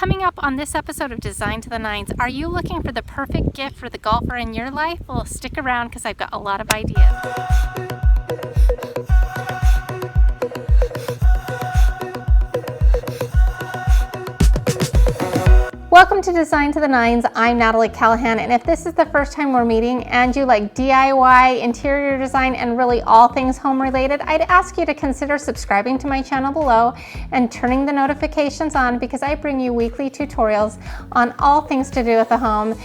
Coming up on this episode of Design to the Nines, are you looking for the perfect gift for the golfer in your life? Well, stick around because I've got a lot of ideas. Welcome to Design to the Nines. I'm Natalie Callahan, and if this is the first time we're meeting and you like DIY, interior design, and really all things home related, I'd ask you to consider subscribing to my channel below and turning the notifications on because I bring you weekly tutorials on all things to do with the home.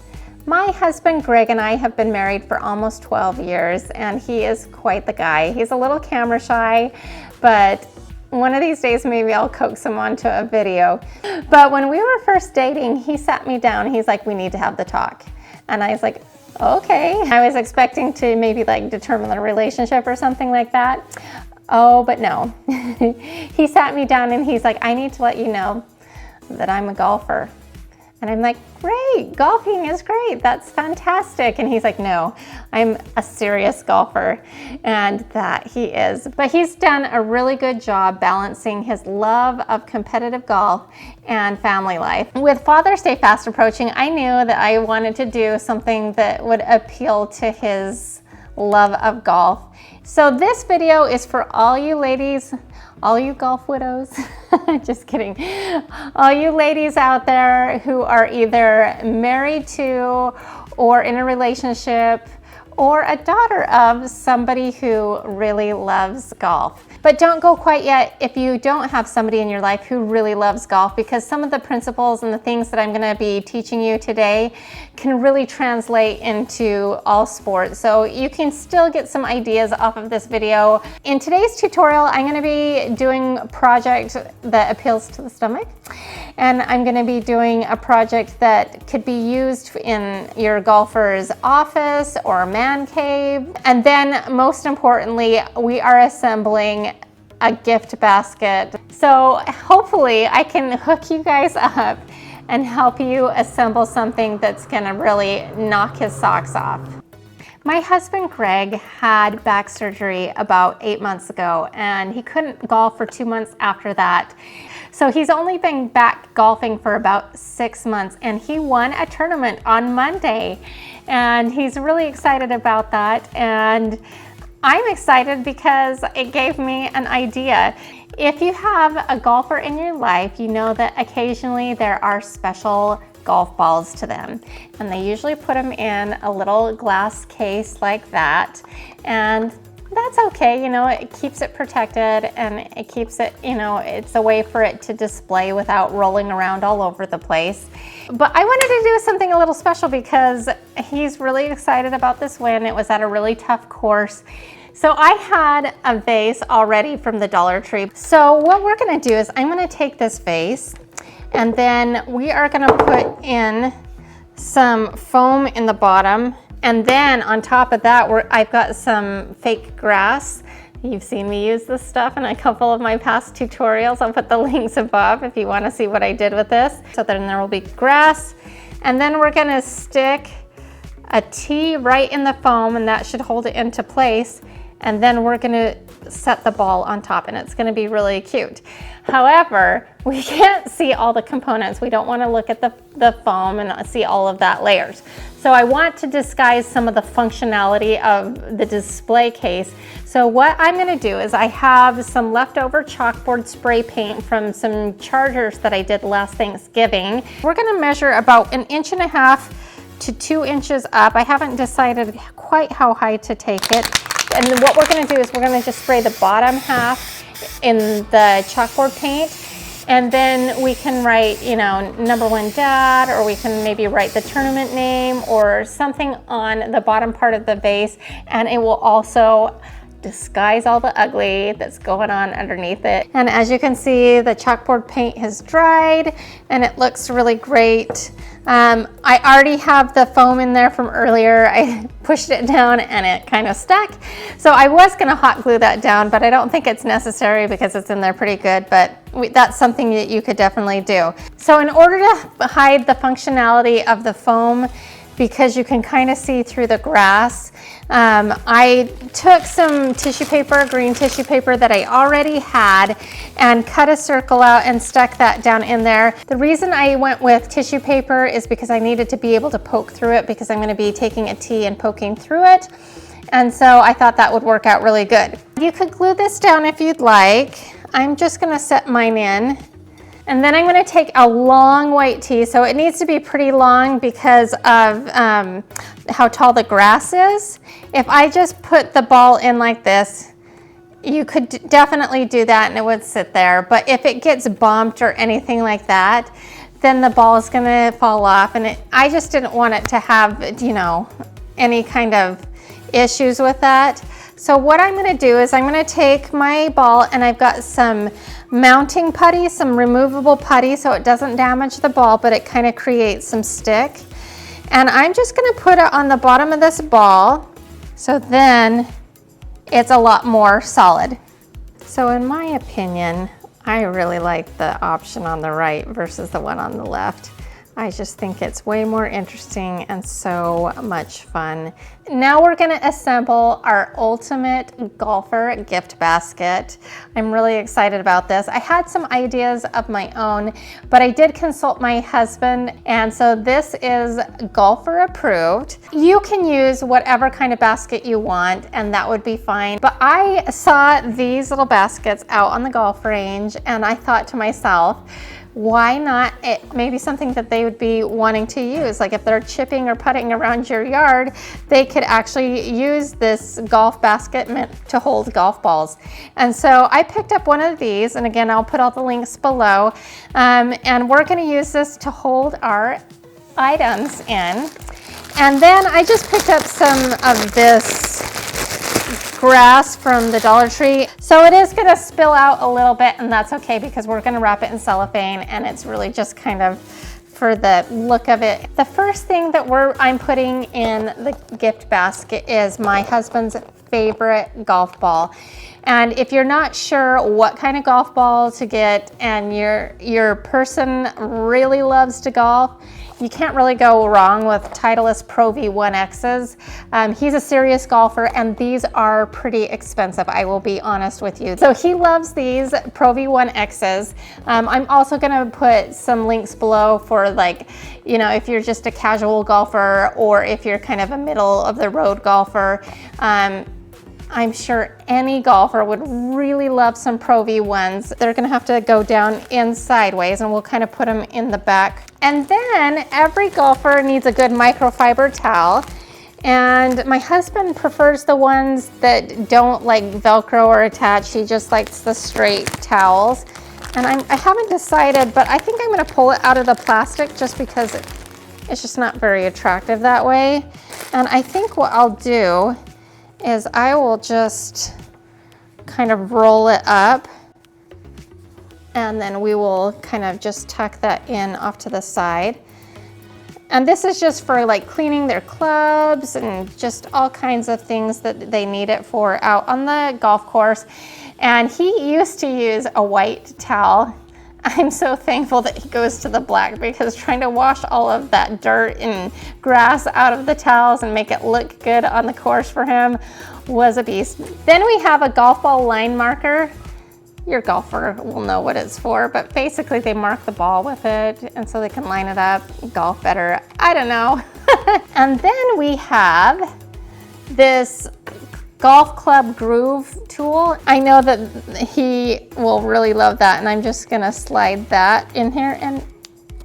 My husband Greg and I have been married for almost 12 years, and he is quite the guy. He's a little camera shy, but one of these days, maybe I'll coax him onto a video. But when we were first dating, he sat me down. He's like, we need to have the talk. And I was like, okay. I was expecting to maybe like determine the relationship or something like that. Oh, but no. He sat me down and he's like, I need to let you know that I'm a golfer. And I'm like, great, golfing is great. That's fantastic. And he's like, no, I'm a serious golfer. And that he is. But he's done a really good job balancing his love of competitive golf and family life. With Father's Day fast approaching, I knew that I wanted to do something that would appeal to his love of golf. So this video is for all you ladies, all you golf widows, just kidding, all you ladies out there who are either married to or in a relationship or a daughter of somebody who really loves golf. But don't go quite yet if you don't have somebody in your life who really loves golf, because some of the principles and the things that I'm going to be teaching you today can really translate into all sports. So you can still get some ideas off of this video. In today's tutorial, I'm going to be doing a project that appeals to the stomach. And I'm going to be doing a project that could be used in your golfer's office or man cave. And then most importantly, we are assembling a gift basket. So hopefully I can hook you guys up and help you assemble something that's going to really knock his socks off. My husband Greg had back surgery about 8 months ago, and he couldn't golf for 2 months after that. So he's only been back golfing for about 6 months, and he won a tournament on Monday. And he's really excited about that. And I'm excited because it gave me an idea. If you have a golfer in your life, you know that occasionally there are special golf balls to them, and they usually put them in a little glass case like that, and that's okay. You know, it keeps it protected and it keeps it, you know, it's a way for it to display without rolling around all over the place. But I wanted to do something a little special because he's really excited about this win. It was at a really tough course. So I had a vase already from the Dollar Tree. So what we're going to do is I'm going to take this vase, and then we are going to put in some foam in the bottom. And then on top of that, I've got some fake grass. You've seen me use this stuff in a couple of my past tutorials. I'll put the links above if you want to see what I did with this. So then there will be grass. And then we're going to stick a T right in the foam, and that should hold it into place. And then we're going to set the ball on top, and it's going to be really cute. However, we can't see all the components. We don't want to look at the foam and see all of that layers. So I want to disguise some of the functionality of the display case. So what I'm going to do is I have some leftover chalkboard spray paint from some chargers that I did last Thanksgiving. We're going to measure about 1.5 inches to 2 inches up. I haven't decided quite how high to take it. And then what we're going to do is we're going to just spray the bottom half in the chalkboard paint, and then we can write, you know, #1 dad, or we can maybe write the tournament name or something on the bottom part of the vase, and it will also disguise all the ugly that's going on underneath it. And as you can see, the chalkboard paint has dried and it looks really great. I already have the foam in there from earlier. I pushed it down and it kind of stuck. So I was gonna hot glue that down, but I don't think it's necessary because it's in there pretty good, but that's something that you could definitely do. So in order to hide the functionality of the foam, because you can kind of see through the grass. I took some tissue paper, green tissue paper that I already had, and cut a circle out and stuck that down in there. The reason I went with tissue paper is because I needed to be able to poke through it, because I'm going to be taking a T and poking through it. And so I thought that would work out really good. You could glue this down if you'd like. I'm just going to set mine in. And then I'm going to take a long white tee. So it needs to be pretty long because of how tall the grass is. If I just put the ball in like this, you could definitely do that and it would sit there. But if it gets bumped or anything like that, then the ball is going to fall off. And I just didn't want it to have, you know, any kind of issues with that. So what I'm going to do is I'm going to take my ball, and I've got some mounting putty, some removable putty, so it doesn't damage the ball, but it kind of creates some stick. And I'm just going to put it on the bottom of this ball, so then it's a lot more solid. So in my opinion, I really like the option on the right versus the one on the left. I just think it's way more interesting and so much fun. Now we're gonna assemble our ultimate golfer gift basket. I'm really excited about this. I had some ideas of my own, but I did consult my husband, and so this is golfer approved. You can use whatever kind of basket you want, and that would be fine. But I saw these little baskets out on the golf range, and I thought to myself, why not maybe something that they would be wanting to use? Like if they're chipping or putting around your yard, they could actually use this golf basket meant to hold golf balls. And so I picked up one of these, and again, I'll put all the links below. And we're gonna use this to hold our items in. And then I just picked up some of this grass from the Dollar Tree. So it is gonna spill out a little bit, and that's okay because we're gonna wrap it in cellophane, and it's really just kind of for the look of it. The first thing that I'm putting in the gift basket is my husband's favorite golf ball. And if you're not sure what kind of golf ball to get and your person really loves to golf, you can't really go wrong with Titleist Pro V1Xs. He's a serious golfer, and these are pretty expensive, I will be honest with you. So he loves these Pro V1Xs. I'm also gonna put some links below for, like, you know, if you're just a casual golfer or if you're kind of a middle of the road golfer. I'm sure any golfer would really love some Pro V1s. They're gonna have to go down in sideways, and we'll kind of put them in the back. And then every golfer needs a good microfiber towel. And my husband prefers the ones that don't like Velcro or attach. He just likes the straight towels. And I haven't decided, but I think I'm gonna pull it out of the plastic just because it's just not very attractive that way. And I think what I'll do is I will just kind of roll it up, and then we will kind of just tuck that in off to the side. And this is just for like cleaning their clubs and just all kinds of things that they need it for out on the golf course. And he used to use a white towel. I'm so thankful that he goes to the black, because trying to wash all of that dirt and grass out of the towels and make it look good on the course for him was a beast. Then we have a golf ball line marker. Your golfer will know what it's for, but basically they mark the ball with it, and so they can line it up, golf better. I don't know. And then we have this golf club groove tool. I know that he will really love that, and I'm just gonna slide that in here, and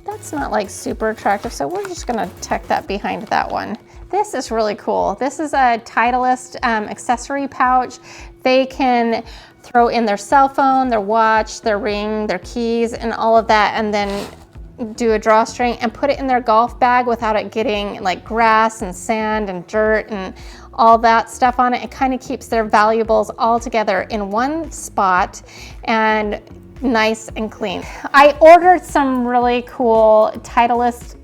that's not like super attractive, so we're just gonna tuck that behind that one. This is really cool. This is a Titleist accessory pouch. They can throw in their cell phone, their watch, their ring, their keys, and all of that, and then do a drawstring and put it in their golf bag without it getting like grass and sand and dirt and all that stuff on it. It kind of keeps their valuables all together in one spot and nice and clean. I ordered some really cool Titleist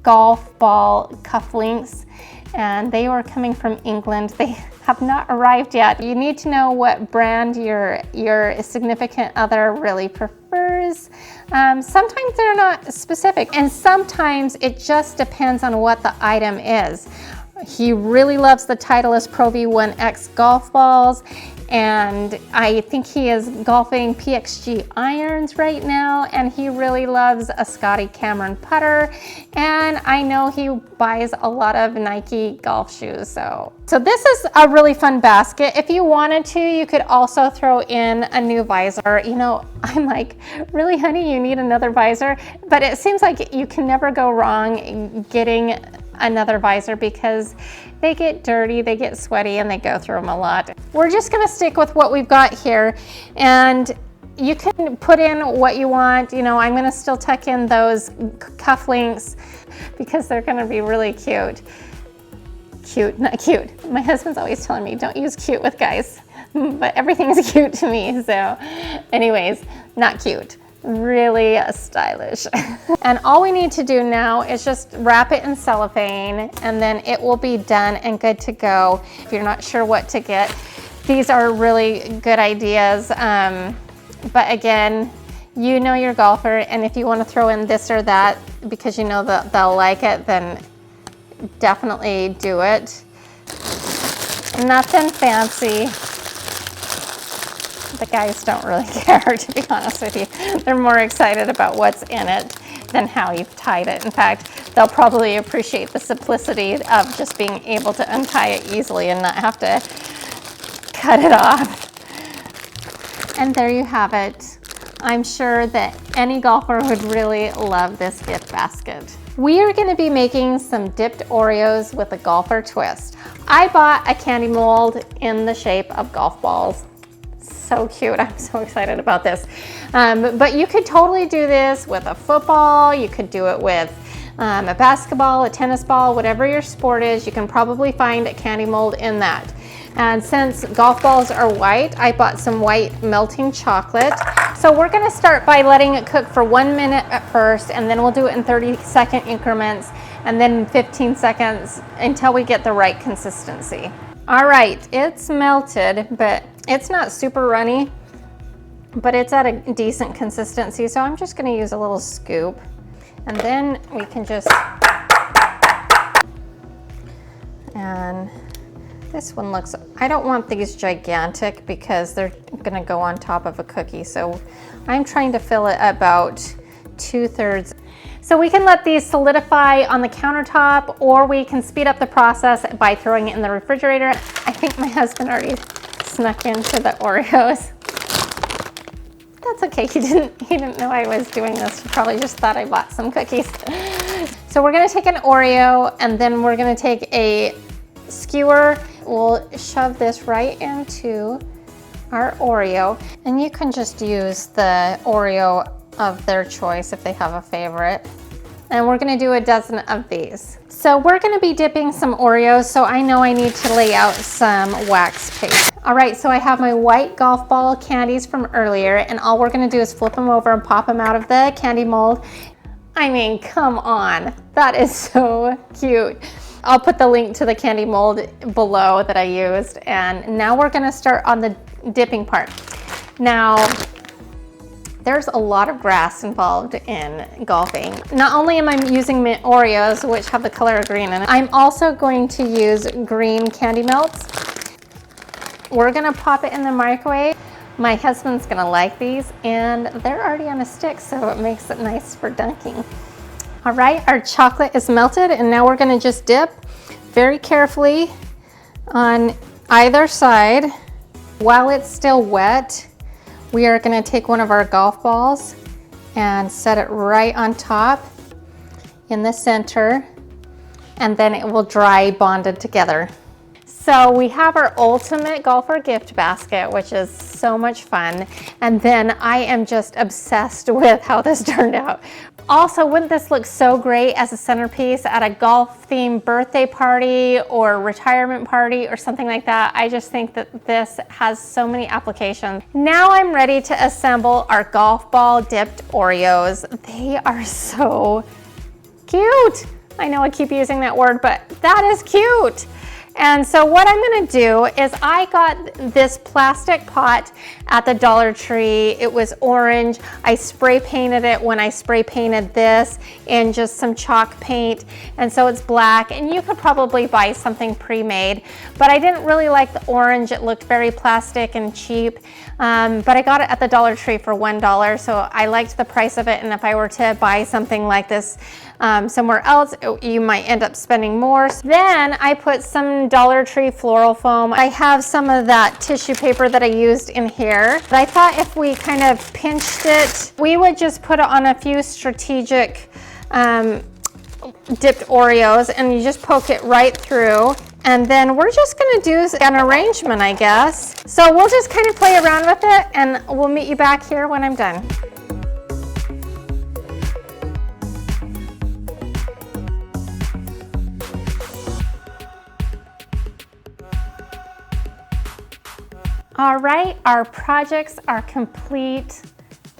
golf ball cufflinks, and they were coming from England. They have not arrived yet. You need to know what brand your significant other really prefers. Sometimes they're not specific, and sometimes it just depends on what the item is. He really loves the Titleist Pro V1X golf balls, and I think he is golfing PXG irons right now, and he really loves a Scotty Cameron putter, and I know he buys a lot of Nike golf shoes. So this is a really fun basket. If you wanted to, you could also throw in a new visor. You know, I'm like, really, honey, you need another visor? But it seems like you can never go wrong getting another visor because they get dirty, they get sweaty, and they go through them a lot. We're just gonna stick with what we've got here, and you can put in what you want. You know, I'm gonna still tuck in those cufflinks because they're gonna be really cute. Cute, not cute. My husband's always telling me, don't use cute with guys, but everything's cute to me. So anyways, not cute. Really stylish. And all we need to do now is just wrap it in cellophane, and then it will be done and good to go. If you're not sure what to get, these are really good ideas. But again, you know your golfer, and if you want to throw in this or that because you know that they'll like it, then definitely do it. Nothing fancy. The guys don't really care, to be honest with you. They're more excited about what's in it than how you've tied it. In fact, they'll probably appreciate the simplicity of just being able to untie it easily and not have to cut it off. And there you have it. I'm sure that any golfer would really love this gift basket. We are going to be making some dipped Oreos with a golfer twist. I bought a candy mold in the shape of golf balls. So cute. I'm so excited about this. But you could totally do this with a football. You could do it with a basketball, a tennis ball, whatever your sport is. You can probably find a candy mold in that. And since golf balls are white, I bought some white melting chocolate. So we're gonna start by letting it cook for 1 minute at first, and then we'll do it in 30-second increments, and then 15 seconds until we get the right consistency. All right, it's melted, but it's not super runny, but it's at a decent consistency. So I'm just gonna use a little scoop, and then we can just, and this one looks, I don't want these gigantic because they're gonna go on top of a cookie. So I'm trying to fill it about 2/3. So we can let these solidify on the countertop, or we can speed up the process by throwing it in the refrigerator. I think my husband already snuck into the Oreos. That's okay, he didn't know I was doing this. He probably just thought I bought some cookies. So we're gonna take an Oreo, and then we're gonna take a skewer. We'll shove this right into our Oreo, and you can just use the Oreo of their choice if they have a favorite. And we're gonna do a dozen of these. So we're gonna be dipping some Oreos, so I know I need to lay out some wax paste. All right, so I have my white golf ball candies from earlier, and all we're gonna do is flip them over and pop them out of the candy mold. I mean, come on, that is so cute. I'll put the link to the candy mold below that I used, and now we're gonna start on the dipping part. Now, there's a lot of grass involved in golfing. Not only am I using mint Oreos, which have the color of green in it, I'm also going to use green candy melts. We're gonna pop it in the microwave. My husband's gonna like these, and they're already on a stick, so it makes it nice for dunking. All right, our chocolate is melted, and now we're gonna just dip very carefully on either side. While it's still wet, we are gonna take one of our golf balls and set it right on top in the center, and then it will dry bonded together. So we have our ultimate golfer gift basket, which is so much fun. And then I am just obsessed with how this turned out. Also, wouldn't this look so great as a centerpiece at a golf themed birthday party or retirement party or something like that? I just think that this has so many applications. Now I'm ready to assemble our golf ball dipped Oreos. They are so cute. I know I keep using that word, but that is cute. And so what I'm gonna do is I got this plastic pot at the Dollar Tree. It was orange. I spray painted it when I spray painted this in just some chalk paint. And so it's black, and you could probably buy something pre-made, but I didn't really like the orange. It looked very plastic and cheap. But I got it at the Dollar Tree for $1, so I liked the price of it, and if I were to buy something like this somewhere else, you might end up spending more. Then I put some Dollar Tree floral foam. I have some of that tissue paper that I used in here. But I thought if we kind of pinched it, we would just put it on a few strategic dipped Oreos, and you just poke it right through. And then we're just gonna do an arrangement, I guess. So we'll just kind of play around with it, and we'll meet you back here when I'm done. All right, our projects are complete.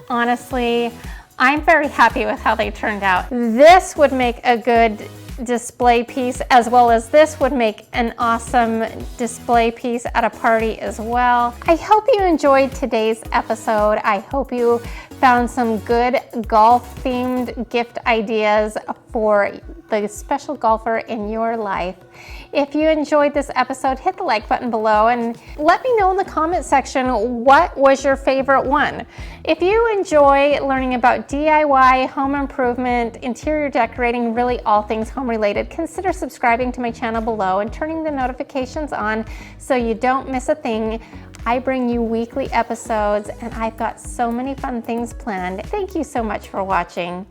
Honestly, I'm very happy with how they turned out. This would make a good display piece, as well as this would make an awesome display piece at a party as well. I hope you enjoyed today's episode. I hope you found some good golf themed gift ideas for the special golfer in your life. If you enjoyed this episode, hit the like button below and let me know in the comment section what was your favorite one. If you enjoy learning about DIY, home improvement, interior decorating, really all things home related, consider subscribing to my channel below and turning the notifications on so you don't miss a thing. I bring you weekly episodes, and I've got so many fun things planned. Thank you so much for watching.